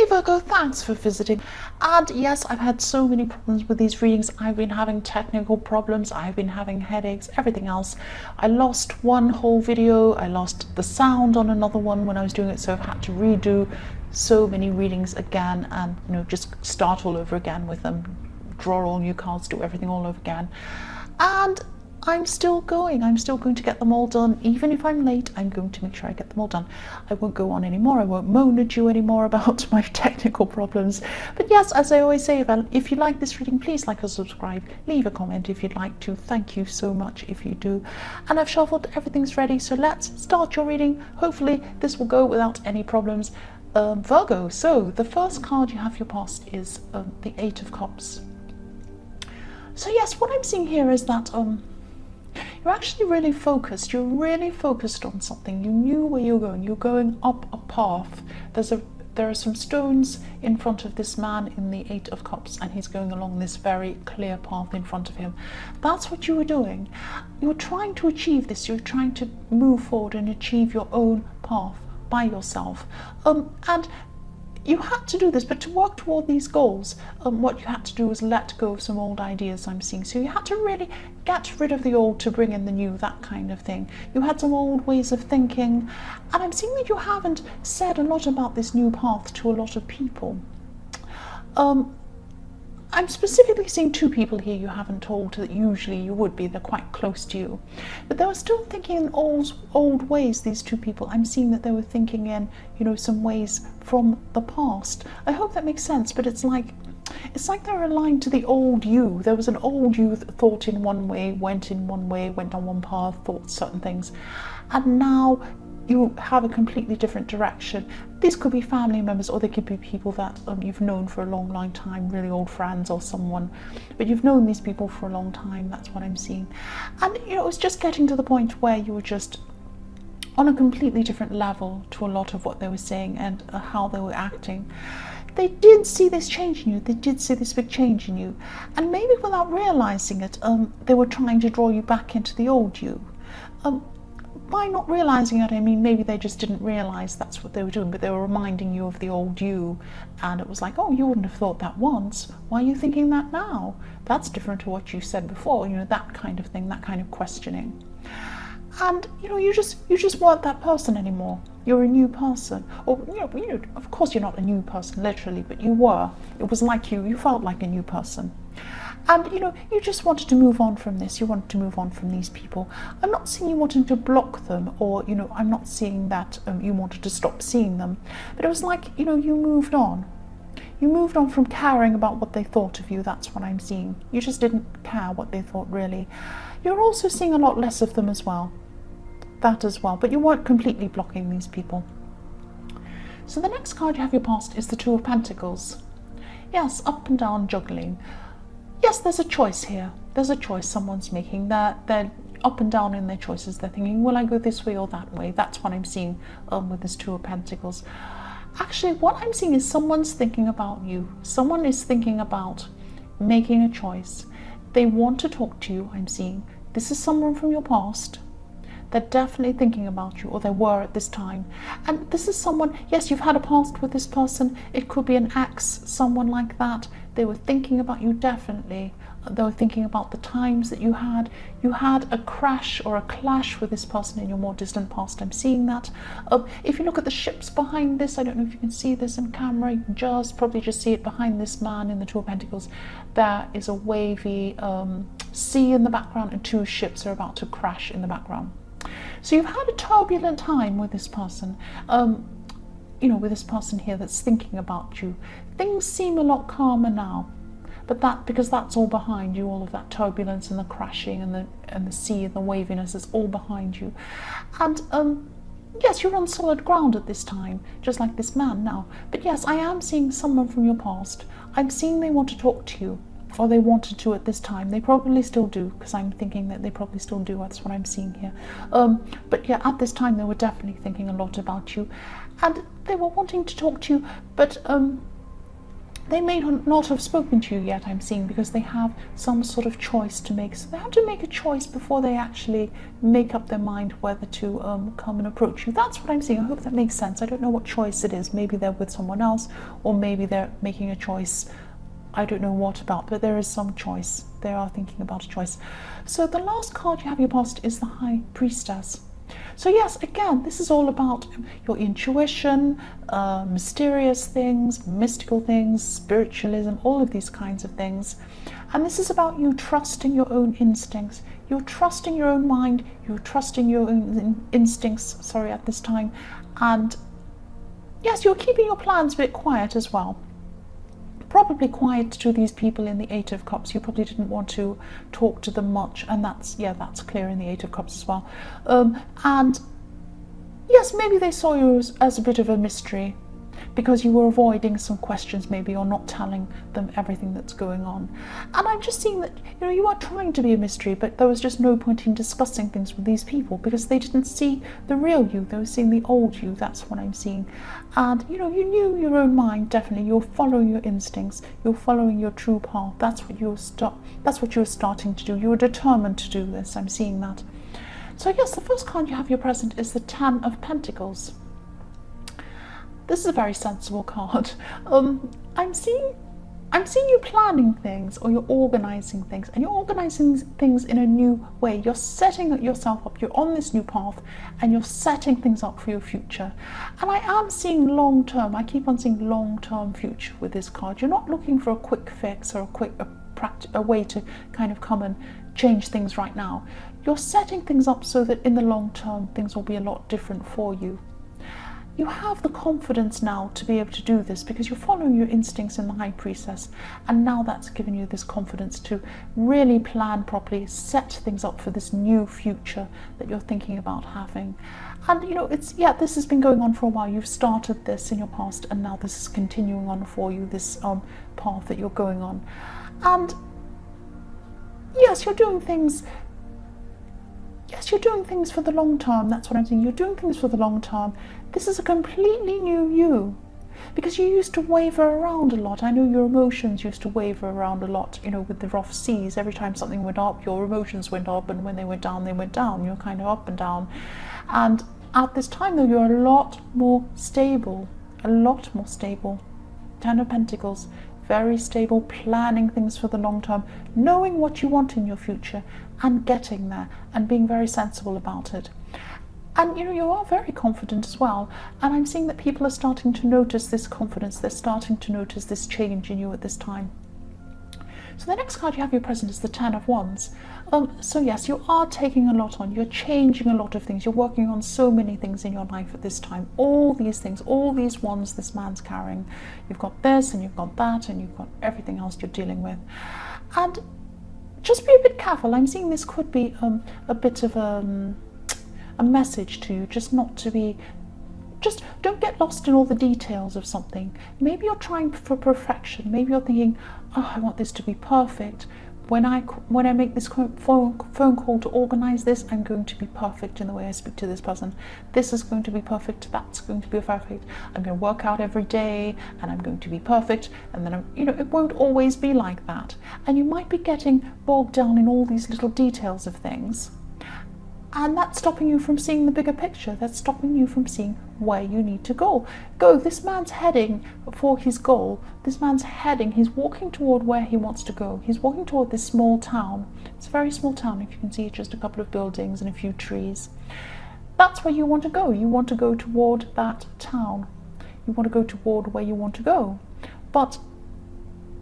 Virgo, thanks for visiting. And yes, I've had so many problems with these readings. I've been having technical problems, I've been having headaches, everything else. I lost one whole video, I lost the sound on another one when I was doing it, so I've had to redo so many readings again and just start all over again with them, draw all new cards, do everything all over again. And I'm still going to get them all done. Even if I'm late, I'm going to make sure I get them all done. I won't go on anymore, I won't moan at you anymore about my technical problems. But yes, as I always say, if you like this reading, please like or subscribe, leave a comment if you'd like to. Thank you so much if you do. And I've shuffled, everything's ready, so let's start your reading. Hopefully this will go without any problems. Virgo, so the first card you have your past is the Eight of Cups. So yes, what I'm seeing here is that you're actually really focused. You're really focused on something. You knew where you're going. You're going up a path. There are some stones in front of this man in the Eight of Cups, and he's going along this very clear path in front of him. That's what you were doing. You were trying to achieve this. You were trying to move forward and achieve your own path by yourself. And you had to do this, but to work toward these goals, what you had to do was let go of some old ideas I'm seeing. So you had to really get rid of the old to bring in the new, that kind of thing. You had some old ways of thinking, and I'm seeing that you haven't said a lot about this new path to a lot of people. I'm specifically seeing two people here you haven't told that usually you would be. They're quite close to you. But they were still thinking in old ways, these two people. I'm seeing that they were thinking in, some ways from the past. I hope that makes sense, but it's like they're aligned to the old you. There was an old you that thought in one way, went in one way, went on one path, thought certain things. And now you have a completely different direction. These could be family members, or they could be people that you've known for a long time, really old friends or someone, but you've known these people for a long time. That's what I'm seeing. And it was just getting to the point where you were just on a completely different level to a lot of what they were saying and how they were acting. They did see this change in you. They did see this big change in you, and maybe without realizing it, they were trying to draw you back into the old you. By not realizing it, I mean maybe they just didn't realize that's what they were doing, but they were reminding you of the old you, and it was like, oh, you wouldn't have thought that once. Why are you thinking that now? That's different to what you said before. That kind of thing, that kind of questioning. And you just weren't that person anymore. You're a new person. Or of course you're not a new person literally, but you were. It was like you felt like a new person. And you just wanted to move on from this. You wanted to move on from these people. I'm not seeing you wanting to block them, or I'm not seeing that you wanted to stop seeing them. But it was like you moved on. You moved on from caring about what they thought of you. That's what I'm seeing. You just didn't care what they thought, really. You're also seeing a lot less of them as well. That as well. But you weren't completely blocking these people. So the next card you have your past is the Two of Pentacles. Yes, up and down juggling. Yes, there's a choice here. There's a choice someone's making. They're up and down in their choices. They're thinking, will I go this way or that way? That's what I'm seeing with this Two of Pentacles. Actually, what I'm seeing is someone's thinking about you. Someone is thinking about making a choice. They want to talk to you, I'm seeing. This is someone from your past. They're definitely thinking about you, or they were at this time. And this is someone, yes, you've had a past with this person. It could be an ex, someone like that. They were thinking about you, definitely. They were thinking about the times that you had. You had a crash or a clash with this person in your more distant past. I'm seeing that. If you look at the ships behind this, I don't know if you can see this in camera. You can probably just see it behind this man in the Two of Pentacles. There is a wavy sea in the background, and two ships are about to crash in the background. So you've had a turbulent time with this person, with this person here that's thinking about you. Things seem a lot calmer now, but because that's all behind you, all of that turbulence and the crashing and the sea and the waviness is all behind you. And yes, you're on solid ground at this time, just like this man now. But yes, I am seeing someone from your past. I'm seeing they want to talk to you. Or they wanted to at this time. They probably still do, because I'm thinking that they probably still do. That's what I'm seeing here. But yeah, at this time they were definitely thinking a lot about you, and they were wanting to talk to you. But they may not have spoken to you yet, I'm seeing, because they have some sort of choice to make. So they have to make a choice before they actually make up their mind whether to come and approach you. That's what I'm seeing. I hope that makes sense. I don't know what choice it is. Maybe they're with someone else, or maybe they're making a choice. I don't know what about, but there is some choice. They are thinking about a choice. So the last card you have in your past is the High Priestess. So yes, again, this is all about your intuition, mysterious things, mystical things, spiritualism, all of these kinds of things. And this is about you trusting your own instincts. You're trusting your own mind. You're trusting your own instincts, at this time. And yes, you're keeping your plans a bit quiet as well. Probably quiet to these people in the Eight of Cups. You probably didn't want to talk to them much, and that's clear in the Eight of Cups as well. And yes, maybe they saw you as a bit of a mystery, because you were avoiding some questions maybe, or not telling them everything that's going on. And I'm just seeing that, you are trying to be a mystery, but there was just no point in discussing things with these people, because they didn't see the real you. They were seeing the old you. That's what I'm seeing. And you knew your own mind. Definitely, you're following your instincts. You're following your true path. That's what you're starting to do. You were determined to do this. I'm seeing that. So yes, the first card you have your present is the Ten of Pentacles. This is a very sensible card. I'm seeing you planning things, or you're organising things, and you're organising things in a new way. You're setting yourself up. You're on this new path, and you're setting things up for your future. And I am seeing long term. I keep on seeing long term future with this card. You're not looking for a quick fix or a way to kind of come and change things right now. You're setting things up so that in the long term things will be a lot different for you. You have the confidence now to be able to do this, because you're following your instincts in the High Priestess, and now that's given you this confidence to really plan properly, set things up for this new future that you're thinking about having. And this has been going on for a while. You've started this in your past, and now this is continuing on for you, this path that you're going on. And yes, you're doing things. Yes, you're doing things for the long term. That's what I'm saying. You're doing things for the long term. This is a completely new you, because you used to waver around a lot. I know your emotions used to waver around a lot, with the rough seas. Every time something went up, your emotions went up, and when they went down, they went down. You're kind of up and down. And at this time, though, you're a lot more stable. Ten of Pentacles. Very stable, planning things for the long term, knowing what you want in your future and getting there, and being very sensible about it. And you are very confident as well, and I'm seeing that people are starting to notice this confidence. They're starting to notice this change in you at this time. So the next card you have your present is the Ten of Wands. So yes, you are taking a lot on. You're changing a lot of things. You're working on so many things in your life at this time. All these things, all these wands this man's carrying. You've got this, and you've got that, and you've got everything else you're dealing with. And just be a bit careful. I'm seeing this could be a bit of a message to you, just don't get lost in all the details of something. Maybe you're trying for perfection. Maybe you're thinking, oh, I want this to be perfect. When I make this phone call to organise this, I'm going to be perfect in the way I speak to this person. This is going to be perfect. That's going to be perfect. I'm going to work out every day, and I'm going to be perfect. And then it won't always be like that. And you might be getting bogged down in all these little details of things. And that's stopping you from seeing the bigger picture. That's stopping you from seeing where you need to go. This man's heading for his goal. This man's heading, he's walking toward where he wants to go. He's walking toward this small town. It's a very small town, if you can see it, just a couple of buildings and a few trees. That's where you want to go. You want to go toward that town. You want to go toward where you want to go. But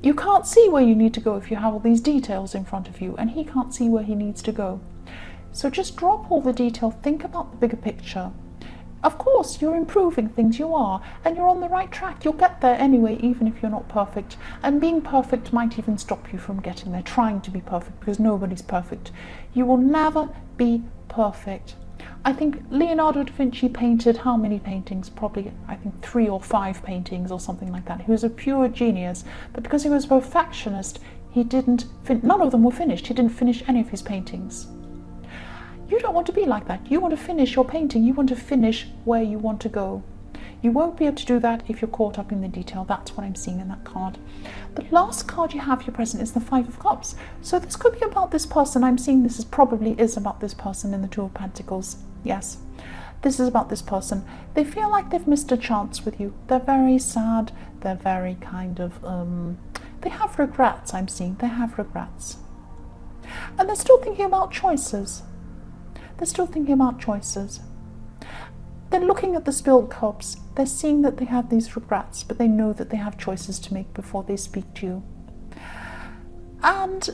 you can't see where you need to go if you have all these details in front of you, and he can't see where he needs to go. So just drop all the detail, think about the bigger picture. Of course, you're improving things, you are, and you're on the right track. You'll get there anyway, even if you're not perfect. And being perfect might even stop you from getting there, trying to be perfect, because nobody's perfect. You will never be perfect. I think Leonardo da Vinci painted how many paintings? Probably, I think 3 or 5 paintings or something like that. He was a pure genius, but because he was a perfectionist, none of them were finished. He didn't finish any of his paintings. You don't want to be like that. You want to finish your painting. You want to finish where you want to go. You won't be able to do that if you're caught up in the detail. That's what I'm seeing in that card. The last card you have, your present, is the Five of Cups. So this could be about this person. I'm seeing this probably is about this person in the Two of Pentacles. Yes, this is about this person. They feel like they've missed a chance with you. They're very sad. They're very kind of, they have regrets, I'm seeing. They have regrets. And they're still thinking about choices. They're still thinking about choices. They're looking at the spilled cups. They're seeing that they have these regrets, but they know that they have choices to make before they speak to you. And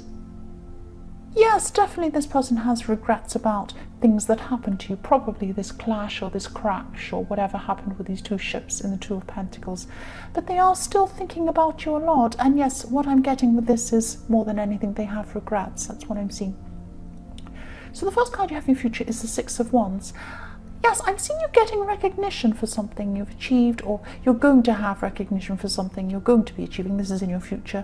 yes, definitely this person has regrets about things that happened to you, probably this clash or this crash or whatever happened with these two ships in the Two of Pentacles. But they are still thinking about you a lot. And yes, what I'm getting with this is, more than anything, they have regrets. That's what I'm seeing. So the first card you have in your future is the Six of Wands. Yes, I'm seeing you getting recognition for something you've achieved, or you're going to have recognition for something you're going to be achieving. This is in your future.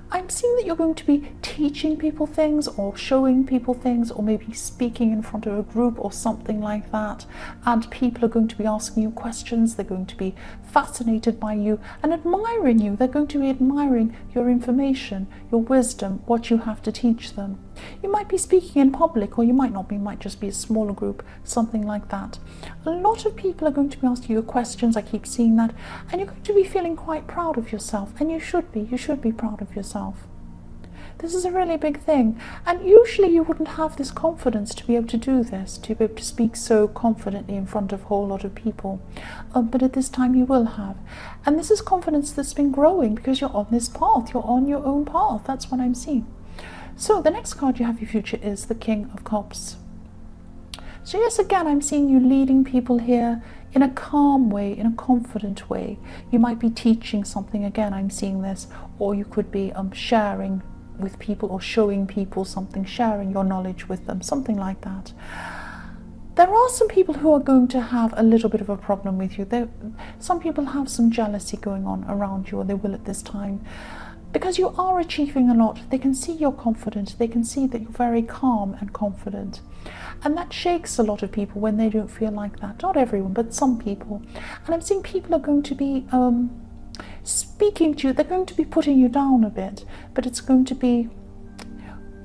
I'm seeing that you're going to be teaching people things, or showing people things, or maybe speaking in front of a group or something like that. And people are going to be asking you questions. They're going to be fascinated by you and admiring you. They're going to be admiring your information, your wisdom, what you have to teach them. You might be speaking in public, or you might not be. It might just be a smaller group, something like that. A lot of people are going to be asking you questions. I keep seeing that. And you're going to be feeling quite proud of yourself. And you should be. You should be proud of yourself. This is a really big thing. And usually you wouldn't have this confidence to be able to do this, to be able to speak so confidently in front of a whole lot of people. But at this time you will have. And this is confidence that's been growing because you're on this path. You're on your own path. That's what I'm seeing. So the next card you have in your future is the King of Cups. So yes, again, I'm seeing you leading people here in a calm way, in a confident way. You might be teaching something. Again, I'm seeing this. Or you could be sharing with people, or showing people something, sharing your knowledge with them, something like that. There are some people who are going to have a little bit of a problem with you. Some people have some jealousy going on around you, or they will at this time. Because you are achieving a lot. They can see you're confident. They can see that you're very calm and confident. And that shakes a lot of people when they don't feel like that. Not everyone, but some people. And I'm seeing people are going to be speaking to you. They're going to be putting you down a bit. But it's going to be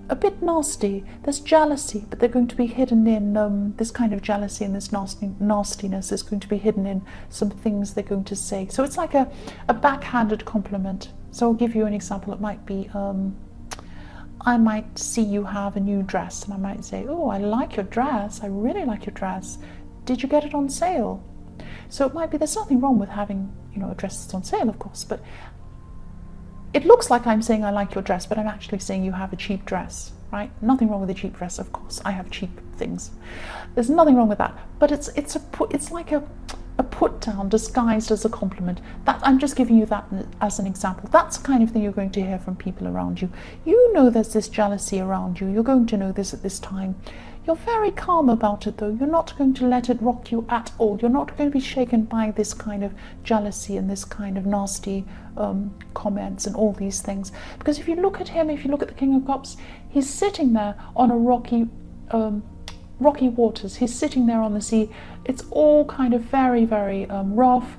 a bit nasty. There's jealousy, but they're going to be hidden in this kind of jealousy, and this nastiness is going to be hidden in some things they're going to say. So it's like a backhanded compliment. So I'll give you an example. It might be, I might see you have a new dress, and I might say, oh, I like your dress. I really like your dress. Did you get it on sale? So it might be, there's nothing wrong with having, a dress that's on sale, of course, but it looks like I'm saying I like your dress, but I'm actually saying you have a cheap dress, right? Nothing wrong with a cheap dress, of course. I have cheap things. There's nothing wrong with that. But it's like a put down disguised as a compliment. That I'm just giving you that as an example. That's the kind of thing you're going to hear from people around you. You know there's this jealousy around you. You're going to know this at this time. You're very calm about it, though. You're not going to let it rock you at all. You're not going to be shaken by this kind of jealousy and this kind of nasty comments and all these things. Because if you look at him, if you look at the King of Cups, he's sitting there on a rocky waters. He's sitting there on the sea. It's all kind of very, very rough,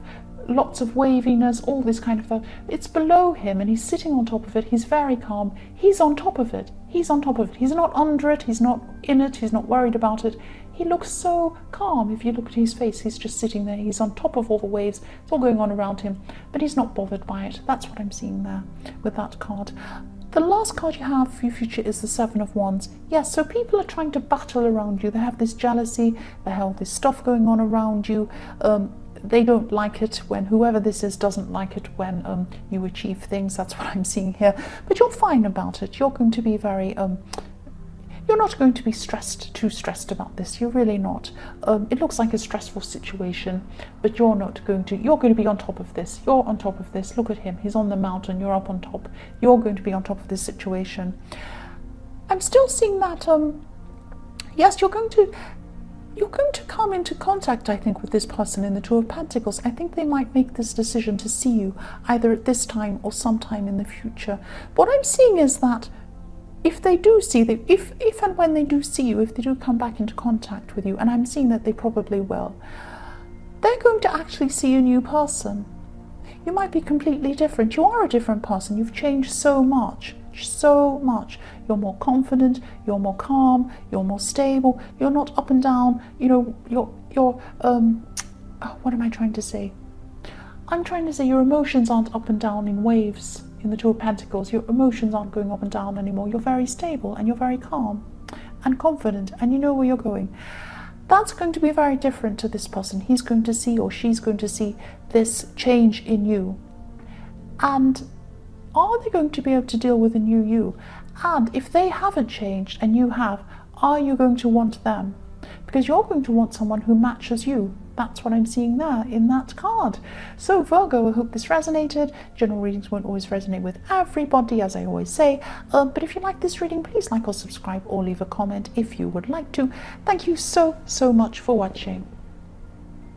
lots of waviness, all this kind of stuff. It's below him, and he's sitting on top of it. He's very calm. He's on top of it. He's on top of it. He's not under it. He's not in it. He's not worried about it. He looks so calm. If you look at his face, he's just sitting there. He's on top of all the waves. It's all going on around him, but he's not bothered by it. That's what I'm seeing there with that card. The last card you have for your future is the Seven of Wands. Yes, so people are trying to battle around you. They have this jealousy. They have this stuff going on around you. They don't like it when, whoever this is doesn't like it when you achieve things. That's what I'm seeing here. But you're fine about it. You're going to be very, you're not going to be too stressed about this. You're really not. It looks like a stressful situation, but you're not going to, you're going to be on top of this. You're on top of this. Look at him. He's on the mountain. You're up on top. You're going to be on top of this situation. I'm still seeing that, yes, you're going to come into contact, I think, with this person in the Two of Pentacles. I think they might make this decision to see you either at this time or sometime in the future. What I'm seeing is that if they do see you, if and when they do see you, if they do come back into contact with you, and I'm seeing that they probably will, they're going to actually see a new person. You might be completely different. You are a different person. You've changed so much. So much. You're more confident, you're more calm, you're more stable, you're not up and down, you know, what am I trying to say? I'm trying to say your emotions aren't up and down in waves in the Two of Pentacles. Your emotions aren't going up and down anymore. You're very stable and you're very calm and confident and you know where you're going. That's going to be very different to this person. He's going to see, or she's going to see, this change in you. And are they going to be able to deal with a new you? And if they haven't changed and you have, are you going to want them? Because you're going to want someone who matches you. That's what I'm seeing there in that card. So Virgo, I hope this resonated. General readings won't always resonate with everybody, as I always say. But if you like this reading, please like or subscribe or leave a comment if you would like to. Thank you so much for watching.